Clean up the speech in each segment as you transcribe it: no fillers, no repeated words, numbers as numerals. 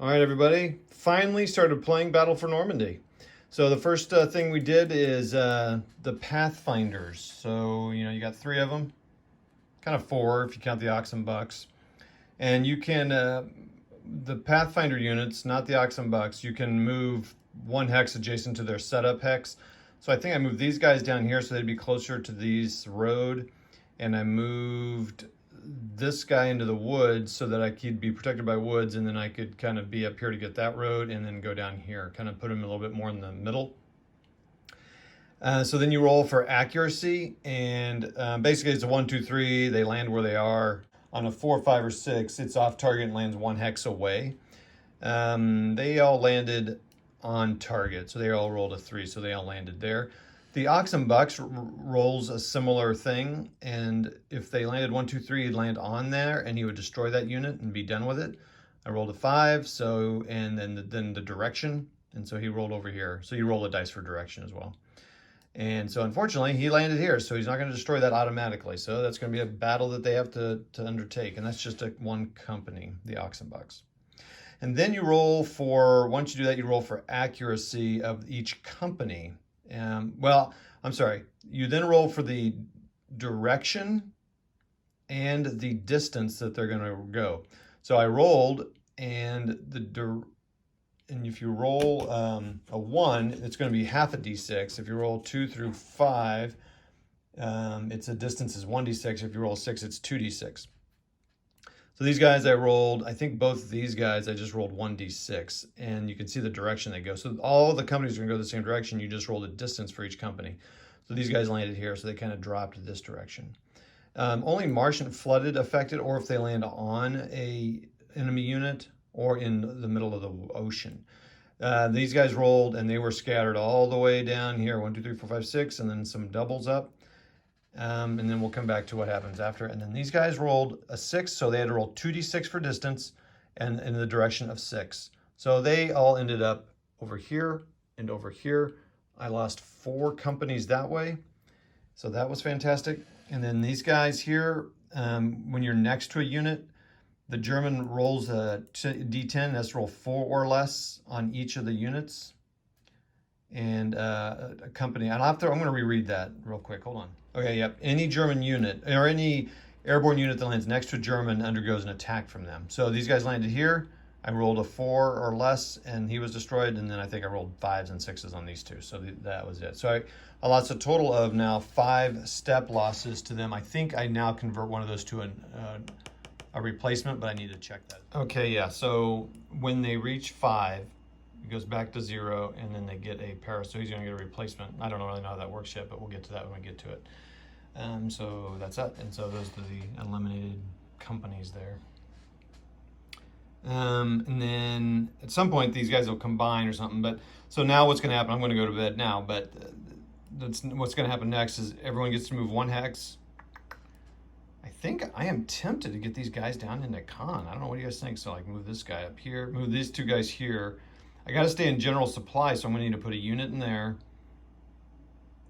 All right, everybody, finally started playing Battle for Normandy. So the first thing we did is the Pathfinders. So, you got 3 of them, kind of 4 if you count the Oxen Bucks. And you can, the Pathfinder units, not the Oxen Bucks, you can move 1 hex adjacent to their setup hex. So I think I moved these guys down here so they'd be closer to this road. And I moved this guy into the woods so that I could be protected by woods, and then I could kind of be up here to get that road and then go down here, kind of put him a little bit more in the middle. So then you roll for accuracy, and basically it's a 1, 2, 3. They land where they are. On a 4, 5, or 6, it's off target and lands 1 hex away. They all landed on target, so they all rolled a 3, so they all landed there. The Oxen Bucks rolls a similar thing, and if they landed 1, 2, 3, he'd land on there, and he would destroy that unit and be done with it. I rolled a 5, so and then the direction, and so he rolled over here. So you roll a dice for direction as well. And so unfortunately, he landed here, so he's not going to destroy that automatically. So that's going to be a battle that they have to undertake, and that's just one company, the Oxen Bucks. And then you roll for, once you do that, you roll for accuracy of each company. Well, I'm sorry. You then roll for the direction and the distance that they're going to go. So I rolled, and if you roll a 1, it's going to be half a d6. If you roll 2 through 5, it's a distance is 1d6. If you roll 6, it's 2d6. So these guys I rolled, I think both of these guys, I just rolled 1d6, and you can see the direction they go. So all the companies are gonna go the same direction. You just roll the distance for each company. So these guys landed here, so they kind of dropped this direction. Only Marsh and Flooded affected, or if they land on a enemy unit or in the middle of the ocean. These guys rolled, and they were scattered all the way down here, 1, 2, 3, 4, 5, 6, and then some doubles up. And then we'll come back to what happens after. And then these guys rolled a 6, so they had to roll 2d6 for distance and in the direction of 6. So they all ended up over here and over here. I lost 4 companies that way, so that was fantastic. And then these guys here, when you're next to a unit, the German rolls a d10, that's roll 4 or less on each of the units. And a company, I'm going to reread that real quick. Hold on. Okay, yep. Any German unit or any airborne unit that lands next to a German undergoes an attack from them. So these guys landed here. I rolled a 4 or less, and he was destroyed. And then I think I rolled 5s and 6s on these 2. So that was it. So I lost a total of now 5 step losses to them. I think I now convert one of those to a replacement, but I need to check that. Okay, yeah. So when they reach 5, it goes back to 0, and then they get a pair, so he's going to get a replacement. I don't really know how that works yet, but we'll get to that when we get to it. So that's it, and so those are the eliminated companies there. And then at some point, these guys will combine or something, but so now what's going to happen, I'm going to go to bed now, but what's going to happen next is everyone gets to move 1 hex. I think I am tempted to get these guys down into con. I don't know, what do you guys think? So like move this guy up here, move these 2 guys here. I got to stay in general supply, so I'm going to need to put a unit in there.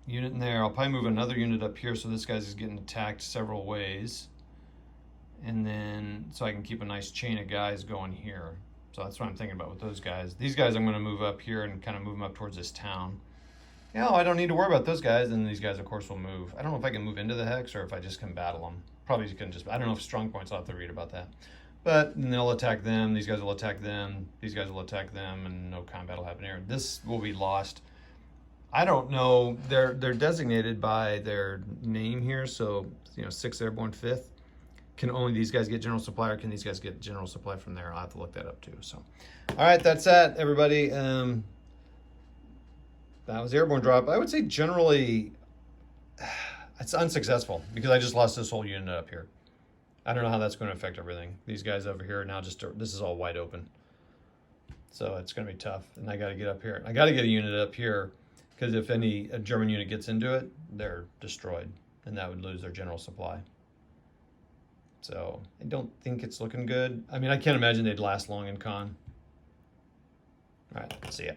Unit in there. I'll probably move another unit up here so this guy's getting attacked several ways. And then, so I can keep a nice chain of guys going here. So that's what I'm thinking about with those guys. These guys I'm going to move up here and kind of move them up towards this town. I don't need to worry about those guys, and these guys, of course, will move. I don't know if I can move into the hex or if I just can battle them. Probably can just, I don't know if strong points, I'll have to read about that. But they'll attack them, these guys will attack them, these guys will attack them, and no combat will happen here. This will be lost. I don't know, they're designated by their name here, so 6th Airborne, 5th. Can only these guys get general supply, or can these guys get general supply from there? I'll have to look that up too. So, all right, that's that, everybody. That was Airborne drop. I would say generally it's unsuccessful because I just lost this whole unit up here. I don't know how that's going to affect everything. These guys over here now this is all wide open. So it's going to be tough. And I got to get up here. I got to get a unit up here because if a German unit gets into it, they're destroyed. And that would lose their general supply. So I don't think it's looking good. I mean, I can't imagine they'd last long in con. All right, see ya.